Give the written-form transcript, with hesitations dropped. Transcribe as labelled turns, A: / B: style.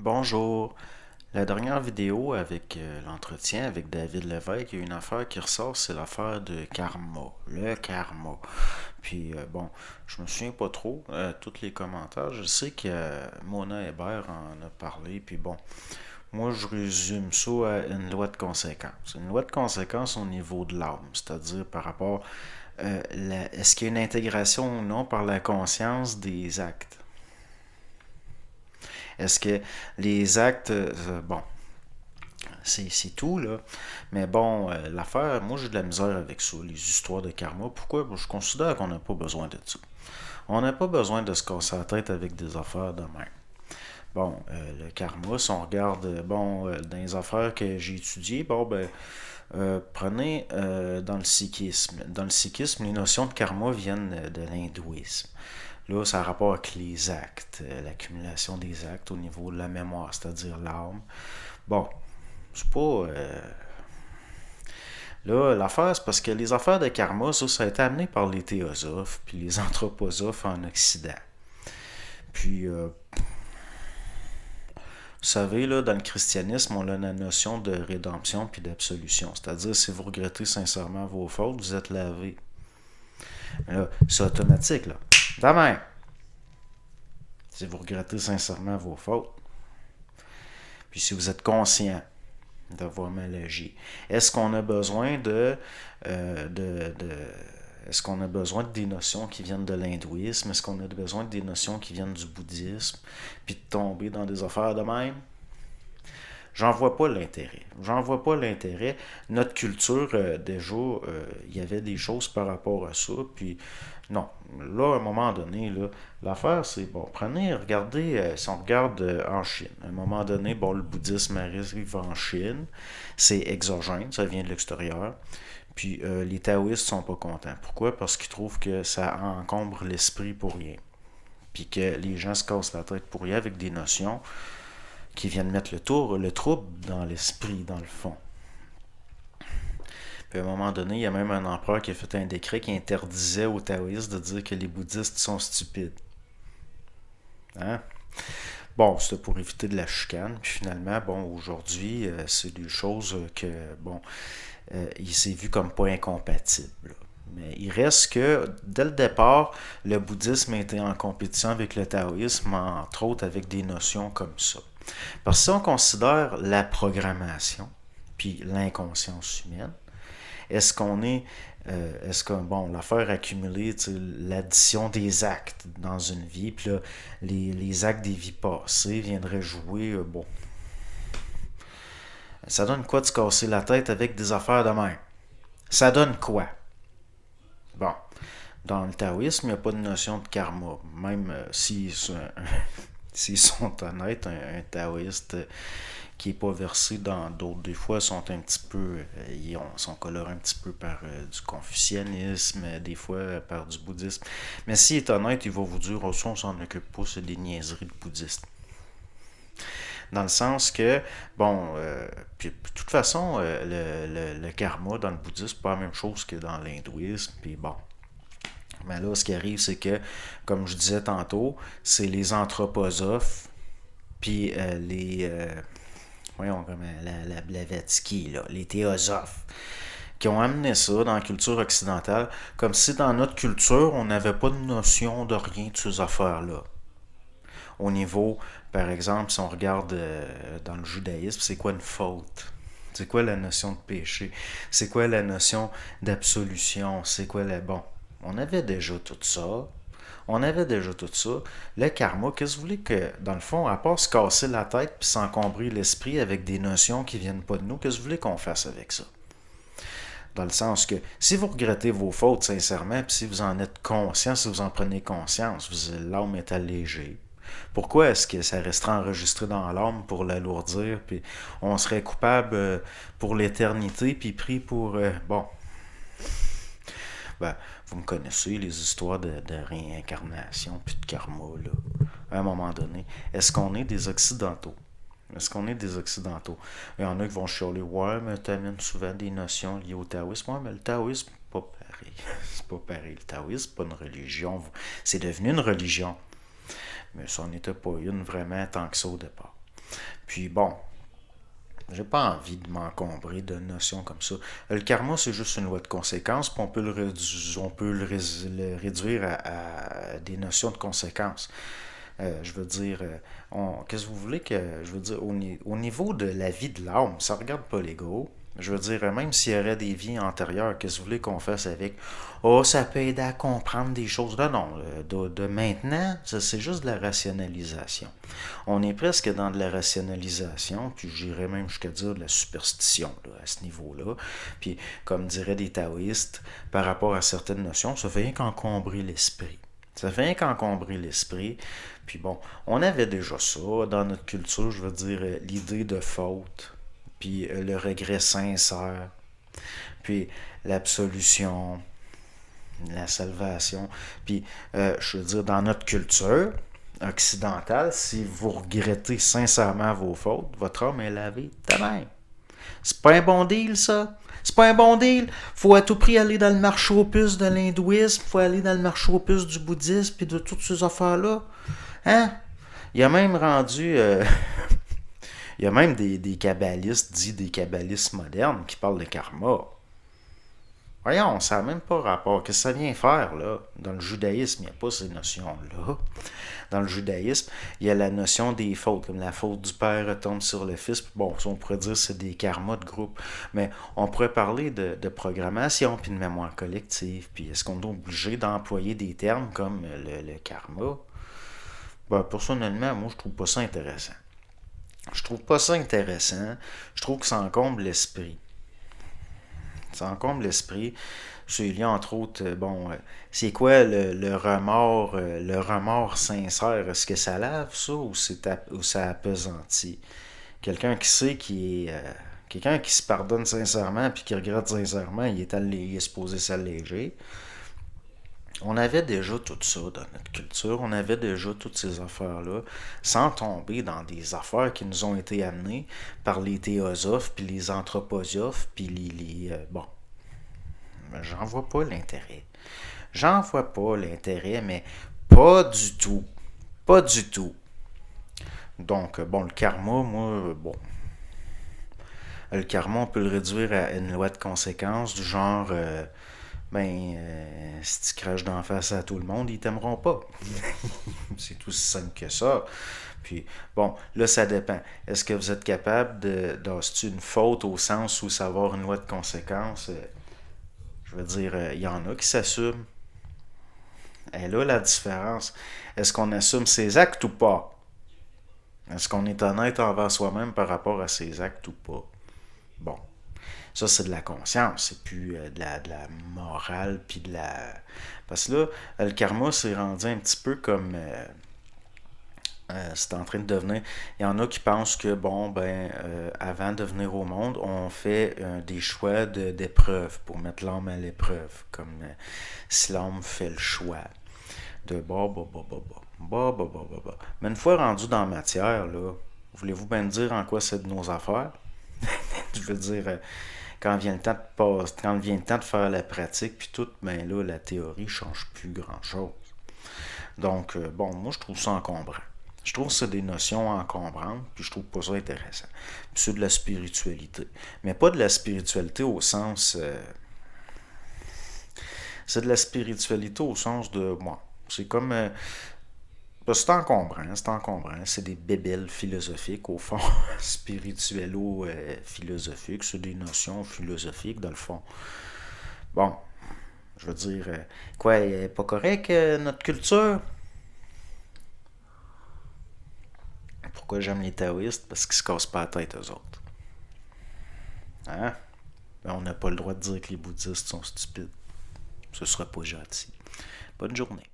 A: Bonjour. La dernière vidéo avec l'entretien avec David Lévesque, il y a une affaire qui ressort, c'est l'affaire de karma. Le karma. Puis bon, je me souviens pas trop tous les commentaires. Je sais que Mona Hébert en a parlé. Puis bon, moi je résume ça à une loi de conséquence. Une loi de conséquence au niveau de l'âme, c'est-à-dire par rapport est-ce qu'il y a une intégration ou non par la conscience des actes. Est-ce que les actes, bon, c'est tout, là. Mais bon, l'affaire, moi j'ai de la misère avec ça, les histoires de karma. Pourquoi? Je considère qu'on n'a pas besoin de ça. On n'a pas besoin de se casser la tête avec des affaires de même. Bon, le karma, si on regarde, bon, dans les affaires que j'ai étudiées, bon, ben, prenez dans le sikhisme. Dans le sikhisme, les notions de karma viennent de l'hindouisme. Là, ça a rapport avec les actes, l'accumulation des actes au niveau de la mémoire, c'est-à-dire l'âme. Bon, c'est pas. Là, l'affaire, c'est parce que les affaires de karma, ça a été amené par les théosophes puis les anthroposophes en Occident. Puis, vous savez, là, dans le christianisme, on a la notion de rédemption puis d'absolution. C'est-à-dire, si vous regrettez sincèrement vos fautes, vous êtes lavé. Mais là, c'est automatique, là. Demain, si vous regrettez sincèrement vos fautes, puis si vous êtes conscient d'avoir mal agi. Est-ce qu'on a besoin est-ce qu'on a besoin de des notions qui viennent de l'hindouisme? Est-ce qu'on a besoin de des notions qui viennent du bouddhisme? Puis de tomber dans des affaires de même? J'en vois pas l'intérêt. J'en vois pas l'intérêt. Notre culture, déjà, il y avait des choses par rapport à ça. Puis, non. Là, à un moment donné, là, l'affaire, c'est, bon, prenez, regardez, si on regarde en Chine. À un moment donné, bon, le bouddhisme arrive en Chine. C'est exogène, ça vient de l'extérieur. Puis, les taoïstes sont pas contents. Pourquoi? Parce qu'ils trouvent que ça encombre l'esprit pour rien. Puis que les gens se cassent la tête pour rien avec des notions qui viennent mettre le trouble dans l'esprit, dans le fond. Puis à un moment donné, il y a même un empereur qui a fait un décret qui interdisait aux taoïstes de dire que les bouddhistes sont stupides. Hein? Bon, c'était pour éviter de la chicane. Puis finalement, bon, aujourd'hui, c'est des choses que, bon, il s'est vu comme pas incompatible. Là. Mais il reste que, dès le départ, le bouddhisme était en compétition avec le taoïsme, entre autres avec des notions comme ça. Parce que si on considère la programmation, puis l'inconscience humaine, est-ce que, bon, l'affaire accumulée, l'addition des actes dans une vie, puis là, les actes des vies passées viendraient jouer, bon, ça donne quoi de se casser la tête avec des affaires de même? Ça donne quoi? Bon, dans le taoïsme, il n'y a pas de notion de karma. Même s'ils sont honnêtes, un taoïste qui n'est pas versé dans d'autres, des fois, sont un petit peu, sont colorés un petit peu par du confucianisme, des fois par du bouddhisme. Mais s'il est honnête, il va vous dire, oh, ça, on s'en occupe pas, c'est des niaiseries de bouddhistes. Dans le sens que, bon, puis, de toute façon, le karma dans le bouddhisme, c'est pas la même chose que dans l'hindouisme, puis bon. Mais là, ce qui arrive, c'est que, comme je disais tantôt, c'est les anthroposophes, puis voyons, comme la Blavatsky, là, les théosophes, qui ont amené ça dans la culture occidentale, comme si dans notre culture, on n'avait pas de notion de rien de ces affaires-là. Au niveau, par exemple, si on regarde dans le judaïsme, c'est quoi une faute? C'est quoi la notion de péché? C'est quoi la notion d'absolution? C'est quoi la... Bon, on avait déjà tout ça. On avait déjà tout ça. Le karma, qu'est-ce que vous voulez que, dans le fond, à part se casser la tête puis s'encombrer l'esprit avec des notions qui viennent pas de nous, qu'est-ce que vous voulez qu'on fasse avec ça? Dans le sens que si vous regrettez vos fautes sincèrement, puis si vous en êtes conscient, si vous en prenez conscience, l'âme est allégée. Pourquoi est-ce que ça resterait enregistré dans l'âme pour l'alourdir, puis on serait coupable pour l'éternité, puis pris pour... bon, ben, vous me connaissez, les histoires de réincarnation, puis de karma, là. À un moment donné, est-ce qu'on est des Occidentaux? Est-ce qu'on est des Occidentaux? Il y en a qui vont chialer, ouais, mais t'amènes souvent des notions liées au taoïsme. Ouais, mais le taoïsme, c'est pas pareil. C'est pas pareil. Le taoïsme, c'est pas une religion. C'est devenu une religion. Mais ça n'en était pas une vraiment tant que ça au départ. Puis bon, j'ai pas envie de m'encombrer de notions comme ça. Le karma, c'est juste une loi de conséquence, puis on peut le réduire à des notions de conséquences. Je veux dire, qu'est-ce que vous voulez que. Je veux dire, au niveau de la vie de l'âme, ça regarde pas l'ego. Je veux dire, même s'il y aurait des vies antérieures, qu'est-ce que vous voulez qu'on fasse avec? Oh, ça peut aider à comprendre des choses. Là, non, de maintenant, ça, c'est juste de la rationalisation. On est presque dans de la rationalisation, puis j'irais même jusqu'à dire de la superstition là, à ce niveau-là. Puis, comme diraient des taoïstes, par rapport à certaines notions, ça fait rien qu'encombrer l'esprit. Ça fait rien qu'encombrer l'esprit. Puis bon, on avait déjà ça dans notre culture, je veux dire, l'idée de faute, puis le regret sincère, puis l'absolution, la salvation. Puis, je veux dire, dans notre culture occidentale, si vous regrettez sincèrement vos fautes, votre âme est lavée de même. C'est pas un bon deal, ça. C'est pas un bon deal. Faut à tout prix aller dans le marché aux puces de l'hindouisme, faut aller dans le marché aux puces du bouddhisme, puis de toutes ces affaires-là. Hein? Il y a même rendu. Il y a même des kabbalistes, dits des kabbalistes modernes, qui parlent de karma. Voyons, ça n'a même pas rapport. Qu'est-ce que ça vient faire, là? Dans le judaïsme, il n'y a pas ces notions-là. Dans le judaïsme, il y a la notion des fautes, comme la faute du père retombe sur le fils. Bon, on pourrait dire que c'est des karmas de groupe. Mais on pourrait parler de programmation puis de mémoire collective. Puis est-ce qu'on est obligé d'employer des termes comme le karma? Ben, personnellement, moi, je trouve pas ça intéressant. Je trouve pas ça intéressant. Je trouve que ça encombre l'esprit. Ça encombre l'esprit. C'est lié entre autres, c'est quoi le remords sincère? Est-ce que ça lave ça ou ça appesantit? Quelqu'un qui sait quelqu'un qui se pardonne sincèrement puis qui regrette sincèrement, il est supposé s'alléger. On avait déjà tout ça dans notre culture, on avait déjà toutes ces affaires-là, sans tomber dans des affaires qui nous ont été amenées par les théosophes, puis les anthroposophes, puis bon, j'en vois pas l'intérêt. J'en vois pas l'intérêt, mais pas du tout. Pas du tout. Donc, bon, le karma, moi, bon, le karma, on peut le réduire à une loi de conséquence du genre, si tu craches d'en face à tout le monde, ils t'aimeront pas. C'est tout aussi simple que ça. Puis, bon, là, ça dépend. Est-ce que vous êtes capable c'est une faute au sens où ça va avoir une loi de conséquence? Je veux dire, il y en a qui s'assument. Et là, la différence. Est-ce qu'on assume ses actes ou pas? Est-ce qu'on est honnête envers soi-même par rapport à ses actes ou pas? Bon. Ça, c'est de la conscience, c'est plus de la morale, puis de la. Parce que là, le karma s'est rendu un petit peu comme. C'est en train de devenir. Il y en a qui pensent que, bon, avant de venir au monde, on fait des choix d'épreuves pour mettre l'âme à l'épreuve. Comme si l'âme fait le choix de bah. Mais une fois rendu dans la matière, là, voulez-vous bien me dire en quoi c'est de nos affaires? Je veux dire, quand vient le temps quand vient le temps de faire la pratique, puis tout, ben là, la théorie change plus grand-chose. Donc, bon, moi, je trouve ça encombrant. Je trouve que c'est des notions encombrantes, puis je trouve pas ça intéressant. Puis c'est de la spiritualité. Mais pas de la spiritualité au sens. C'est de la spiritualité au sens de. Moi, c'est comme. C'est encombrant, c'est encombrant. C'est des bébelles philosophiques, au fond, spirituello-philosophiques. C'est des notions philosophiques, dans le fond. Bon, je veux dire, quoi, elle est pas correct, notre culture? Pourquoi j'aime les taoïstes? Parce qu'ils se cassent pas la tête, eux autres. Hein? On n'a pas le droit de dire que les bouddhistes sont stupides. Ce sera pas gentil. Bonne journée.